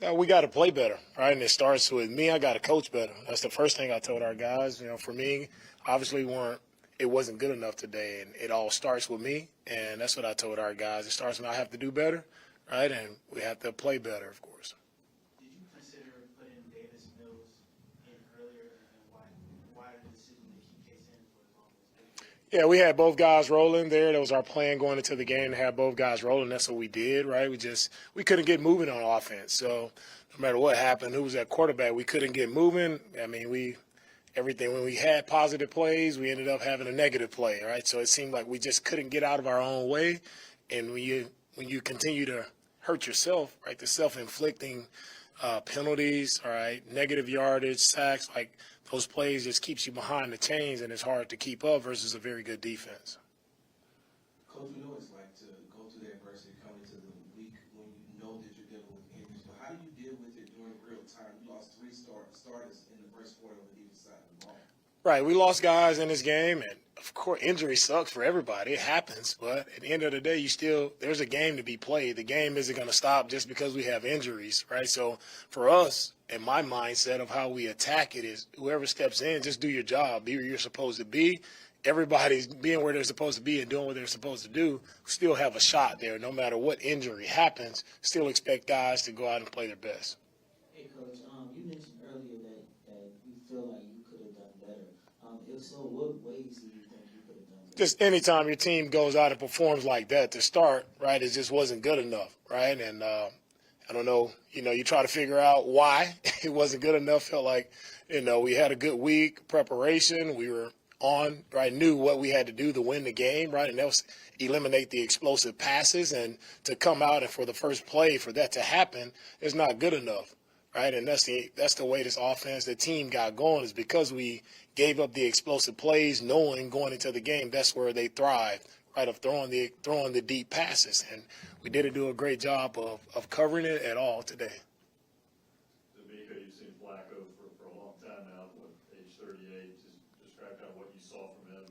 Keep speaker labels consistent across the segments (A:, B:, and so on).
A: We got to play better, right? And it starts with me. I got to coach better. That's the first thing I told our guys. For me, obviously it wasn't good enough today, and it all starts with me. And that's what I told our guys. It starts when I have to do better, right? And we have to play better, of course.
B: Did you consider putting Davis Mills in earlier, and why the decision to keep Case in for as long as?
A: Yeah, we had both guys rolling there. That was our plan going into the game, to have both guys rolling. That's what we did, right? We couldn't get moving on offense. So no matter what happened, who was at quarterback, we couldn't get moving. I mean, when we had positive plays, we ended up having a negative play, right? So it seemed like we just couldn't get out of our own way. And when you continue to hurt yourself, right, the self-inflicting penalties, all right, negative yardage, sacks, like those plays just keeps you behind the chains, and it's hard to keep up versus a very good defense.
C: Coach, we know what it's like to go through the adversity, come into the week when you know that you're dealing with injuries. But how do you deal with it during real time? You lost three starters in the first quarter on the defensive side of the ball.
A: Right, we lost guys in this game, and of course, injury sucks for everybody. It happens, but at the end of the day, there's a game to be played. The game isn't going to stop just because we have injuries, right? So for us, and my mindset of how we attack it is, whoever steps in, just do your job, be where you're supposed to be. Everybody's being where they're supposed to be and doing what they're supposed to do. Still have a shot there, no matter what injury happens. Still expect guys to go out and play their best.
D: Hey, Coach, you mentioned earlier that you feel like you could have done better. If so, what ways do you think you could have done better?
A: Just anytime your team goes out and performs like that to start, right, it just wasn't good enough, right? And I don't know, you try to figure out why it wasn't good enough. Felt like, we had a good week, preparation. We were on, right, knew what we had to do to win the game, right? And that was eliminate the explosive passes. And to come out and for the first play for that to happen is not good enough, right? And that's the way this offense, the team got going, is because we gave up the explosive plays, knowing going into the game that's where they thrive, right, of throwing the deep passes. And we didn't do a great job of covering it at all today.
E: DeMeco, you've seen Flacco for a long time now, age 38. Just describe kind of what you saw from him,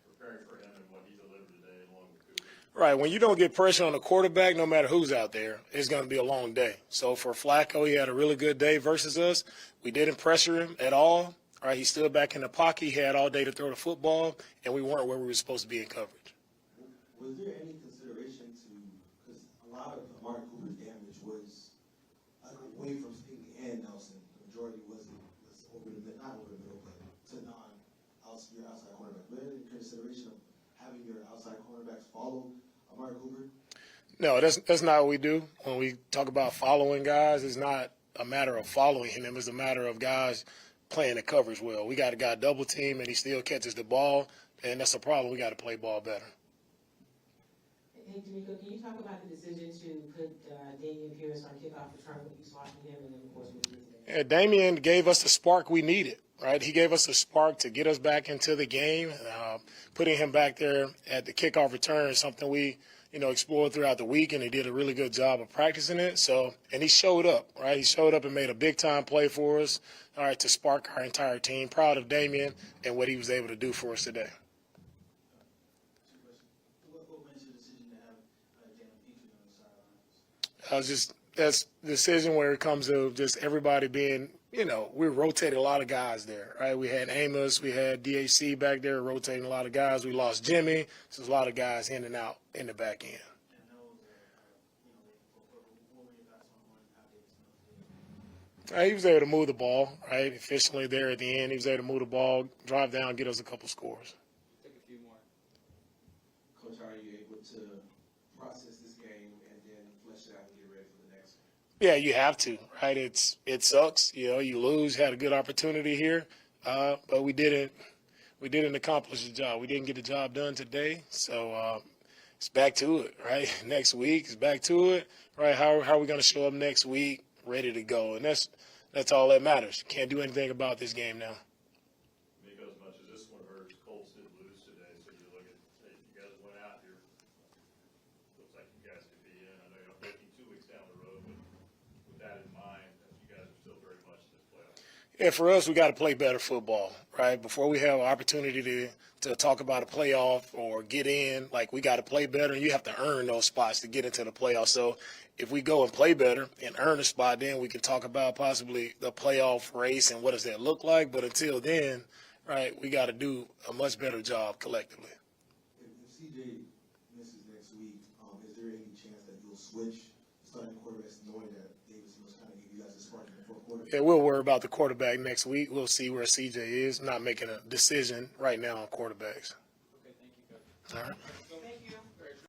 E: preparing for him, and what he delivered today along with Cooper.
A: Right, when you don't get pressure on the quarterback, no matter who's out there, it's going to be a long day. So for Flacco, he had a really good day versus us. We didn't pressure him at all. All right, he stood back in the pocket. He had all day to throw the football, and we weren't where we were supposed to be in coverage.
C: Was there any consideration because a lot of Amari Cooper's damage was away from Sting and Nelson. The majority was over the middle, not over the middle, but to your outside cornerback. Was there any consideration of having your outside cornerbacks follow Amari Cooper?
A: No, that's not what we do. When we talk about following guys, it's not a matter of following him. It's a matter of guys playing the coverage well. We got a guy double team, and he still catches the ball, and that's a problem. We got to play ball better.
F: Hey, DeMeco, can you talk about the decision to put Dameon Pierce on kickoff return, what you saw from him, and then, of course, what you did today?
A: Yeah, Dameon gave us the spark we needed, right? He gave us a spark to get us back into the game. Putting him back there at the kickoff return is something we, explored throughout the week, and he did a really good job of practicing it. So, and he showed up, right? He showed up and made a big-time play for us, all right, to spark our entire team. Proud of Dameon and what he was able to do for us today. That's the decision where it comes to just everybody being, we rotated a lot of guys there, right? We had Amos, we had DAC back there rotating a lot of guys. We lost Jimmy, so there's a lot of guys in and out in the back end. He was able to move the ball, right, efficiently there at the end. He was able to move the ball, drive down, get us a couple scores.
B: Take a few more.
C: Coach, how are you able to process this game and then flesh it out and get ready for the next one?
A: Yeah, you have to, right? It sucks, you lose. Had a good opportunity here, but we didn't accomplish the job. We didn't get the job done today, so it's back to it, right? Next week is back to it, right? How are we going to show up next week, ready to go? And that's all that matters. Can't do anything about this game now.
E: DeMeco, as much as this one hurts, Colts did lose today, so you look at, hey, you guys went out here. Looks like you guys could be in. I know you're making 2 weeks down the road, but with that in mind, you guys are still very much in this playoff.
A: And for us, we got to play better football, right? Before we have an opportunity to talk about a playoff or get in, like, we got to play better, and you have to earn those spots to get into the playoffs. So if we go and play better and earn a spot, then we can talk about possibly the playoff race and what does that look like. But until then, right, we got to do a much better job collectively.
C: If CJ misses next week, is there any chance that you'll switch starting quarterbacks knowing that Davis was kind of give you guys a spark in the fourth quarter?
A: Yeah, we'll worry about the quarterback next week. We'll see where CJ is. Not making a decision right now on quarterbacks.
B: Okay, thank you, Coach.
A: All right.